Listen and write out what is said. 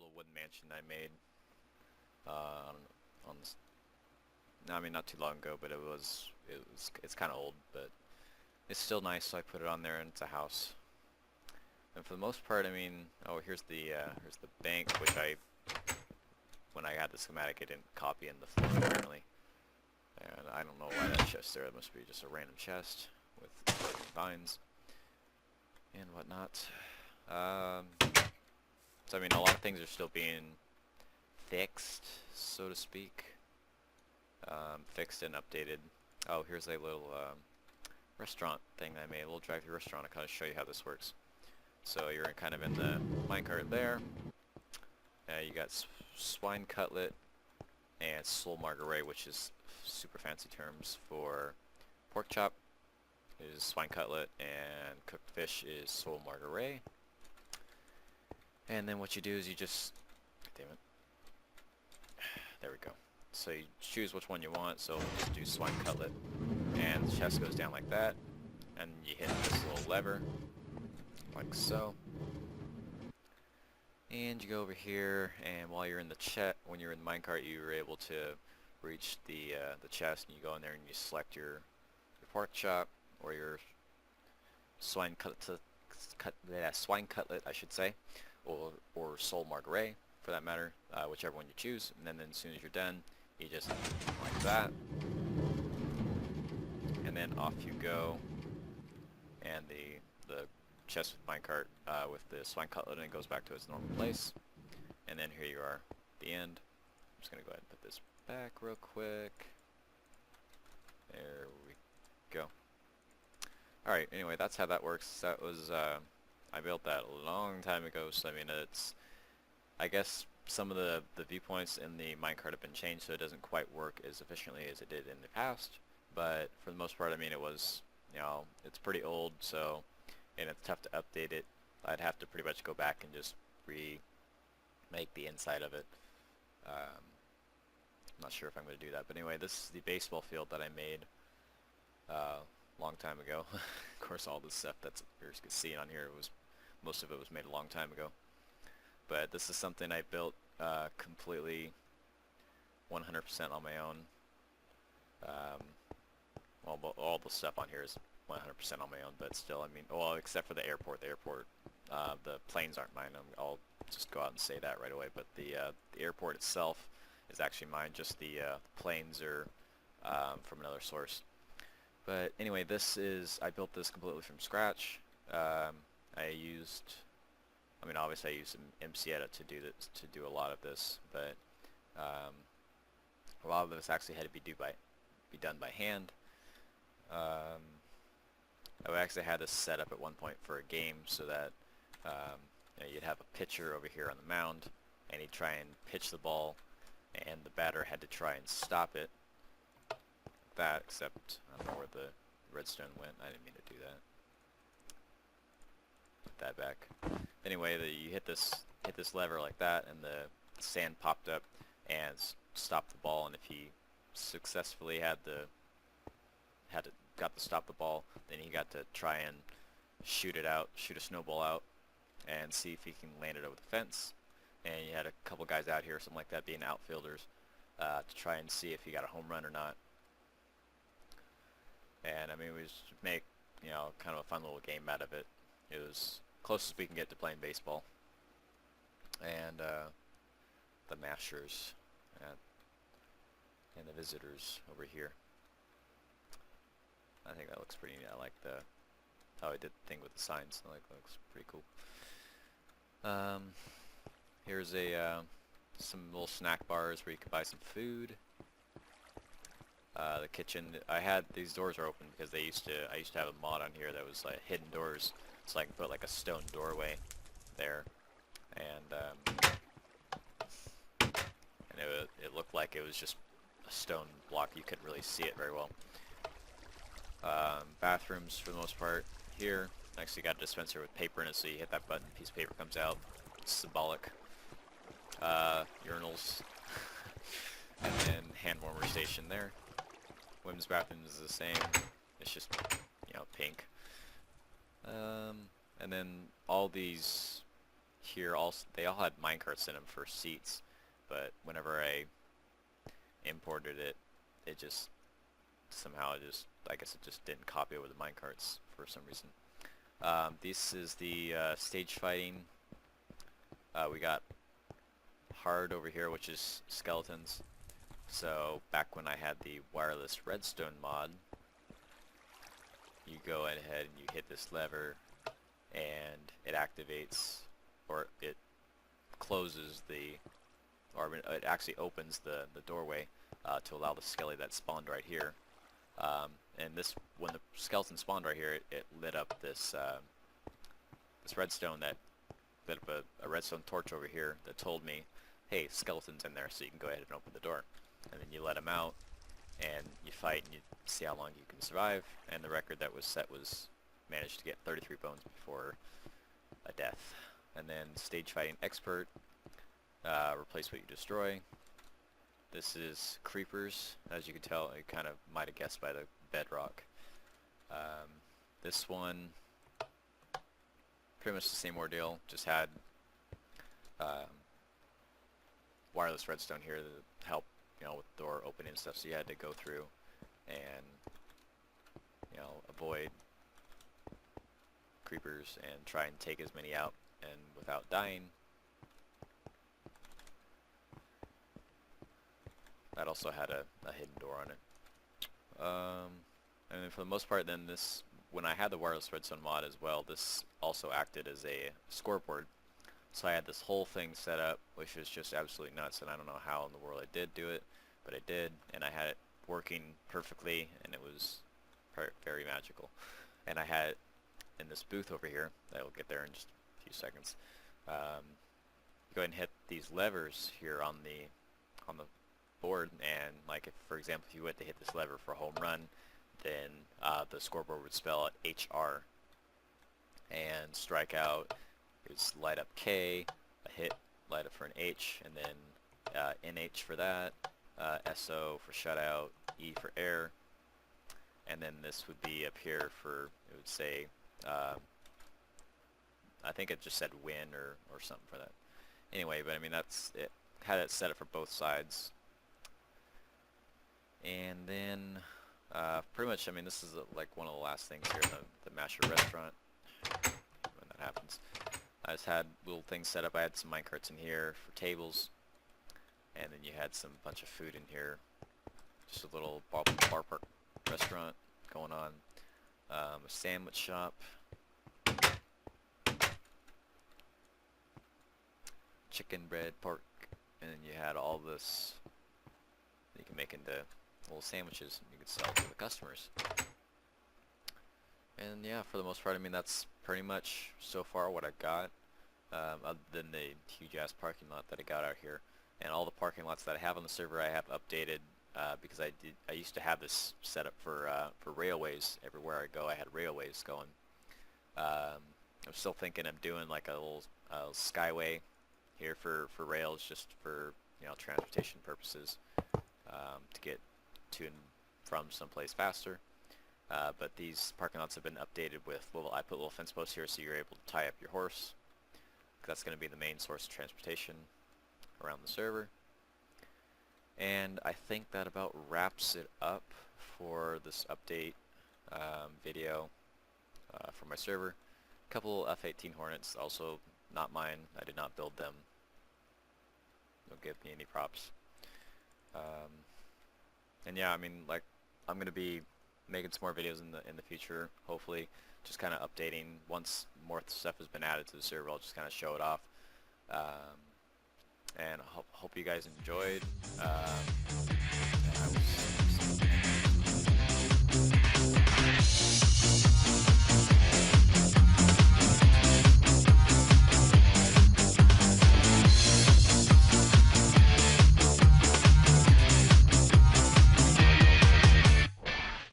little wooden mansion I made on this. No, I mean not too long ago, but it's kind of old, but it's still nice. So I put it on there, and it's a house. And for the most part, I mean, oh, here's the bank, which when I had the schematic, I didn't copy in the floor apparently, and I don't know why that chest there. It must be just a random chest with vines and whatnot. So I mean, a lot of things are still being fixed, so to speak. Fixed and updated. Oh, here's a little restaurant thing that I made, a little drive-thru restaurant. I'll kind of show you how this works. So you're kind of in the minecart there. You got swine cutlet and sole marguerite, which is super fancy terms for pork chop is swine cutlet, and cooked fish is sole marguerite. And then what you do is you just, damn it, there we go. So you choose which one you want, so we'll just do swine cutlet, and the chest goes down like that, and you hit this little lever, like so. And you go over here, and while you're in the when you're in the minecart, you were able to reach the chest, and you go in there and you select your pork chop or your swine cutlet, swine cutlet, I should say, or sole marguerite for that matter, whichever one you choose. And then as soon as you're done, you just like that, and then off you go, and the chest with minecart with the swine cutlet, and it goes back to its normal place. And then here you are, the end. I'm just gonna go ahead and put this back real quick. There we go. Alright, anyway, that's how that works. That was I built that a long time ago, so I mean, it's, I guess some of the viewpoints in the minecart have been changed, so it doesn't quite work as efficiently as it did in the past, but for the most part, I mean, it was, you know, it's pretty old, so, and it's tough to update it. I'd have to pretty much go back and just remake the inside of it. I'm not sure if I'm going to do that, but anyway, this is the baseball field that I made long time ago. Of course, all this stuff that's you're seeing on here, most of it was made a long time ago. But this is something I built completely 100% on my own. Well, all the stuff on here is 100% on my own, but still, I mean, well, except for the airport. The planes aren't mine. I'll just go out and say that right away. But the airport itself is actually mine. Just the planes are from another source. But anyway, I built this completely from scratch. I mean, obviously I used MCEdit to do a lot of this, but a lot of this actually had to be done by hand. I actually had this set up at one point for a game so that you know, you'd have a pitcher over here on the mound, and he'd try and pitch the ball, and the batter had to try and stop it. That, except I don't know where the redstone went. I didn't mean to do that. Put that back. Anyway, you hit this lever like that, and the sand popped up and stopped the ball. And if he successfully got to stop the ball, then he got to try and shoot a snowball out, and see if he can land it over the fence. And you had a couple guys out here, something like that, being outfielders, to try and see if he got a home run or not. And I mean, we just make, you know, kind of a fun little game out of it. It was closest we can get to playing baseball. And the mashers and the visitors over here. I think that looks pretty neat. I like how I did the thing with the signs. I like that. Looks pretty cool. Here's some little snack bars where you can buy some food. The kitchen, these doors are open because I used to have a mod on here that was like hidden doors, so I can put like a stone doorway there, and it looked like it was just a stone block. You couldn't really see it very well. Bathrooms for the most part here. Actually got a dispenser with paper in it, so you hit that button, a piece of paper comes out. It's symbolic. Urinals, and then hand warmer station there. Women's bathroom is the same. It's just, you know, pink. And then all these here also, they all had minecarts in them for seats, but whenever I imported it, it just somehow I guess it just didn't copy over the minecarts for some reason. This is the stage fighting. We got hard over here, which is skeletons. So back when I had the wireless redstone mod, you go ahead and you hit this lever and it activates, or it closes or it actually opens the doorway to allow the skelly that spawned right here. And when the skeleton spawned right here, it lit up this redstone that lit up a redstone torch over here that told me, hey, skeleton's in there, so you can go ahead and open the door. And then you let them out, and you fight, and you see how long you can survive. And the record that was set was managed to get 33 bones before a death. And then stage fighting expert, replace what you destroy. This is creepers, as you can tell. You kind of might have guessed by the bedrock. This one, pretty much the same ordeal, just had wireless redstone here to help, with the door opening and stuff, so you had to go through and, avoid creepers and try and take as many out and without dying. That also had a hidden door on it. And then for the most part, then when I had the wireless redstone mod as well, this also acted as a scoreboard. So I had this whole thing set up, which was just absolutely nuts, and I don't know how in the world I did do it, but I did, and I had it working perfectly, and it was very magical. And I had it in this booth over here, that will get there in just a few seconds. Go ahead and hit these levers here on the board, and like if, for example, if you went to hit this lever for a home run, then the scoreboard would spell it HR, and strikeout is light up K, a hit light up for an H, and then NH for that, SO for shutout, E for air, and then this would be up here for, it would say, I think it just said win or something for that. Anyway, but I mean, that's it. Had it set up for both sides. And then pretty much, I mean, this is like one of the last things here in the Masher restaurant when that happens. I just had little things set up. I had some minecarts in here for tables, and then you had some bunch of food in here. Just a little bar park restaurant going on. A sandwich shop. Chicken, bread, pork, and then you had all this that you can make into little sandwiches you could sell to the customers. And yeah, for the most part, I mean, that's pretty much so far what I got, other than the huge ass parking lot that I got out here. And all the parking lots that I have on the server I have updated, because I used to have this set up for railways. Everywhere I go I had railways going. I'm still thinking of doing like a little skyway here for rails, just for transportation purposes, to get to and from someplace faster. But these parking lots have been updated with I put little fence posts here so you're able to tie up your horse. That's going to be the main source of transportation around the server. And I think that about wraps it up for this update video for my server. A couple F-18 Hornets, also not mine. I did not build them. Don't give me any props. And yeah, I mean, like, I'm gonna be making some more videos in the future. Hopefully, just kind of updating once more stuff has been added to the server. I'll just kind of show it off. And I hope you guys enjoyed. And I will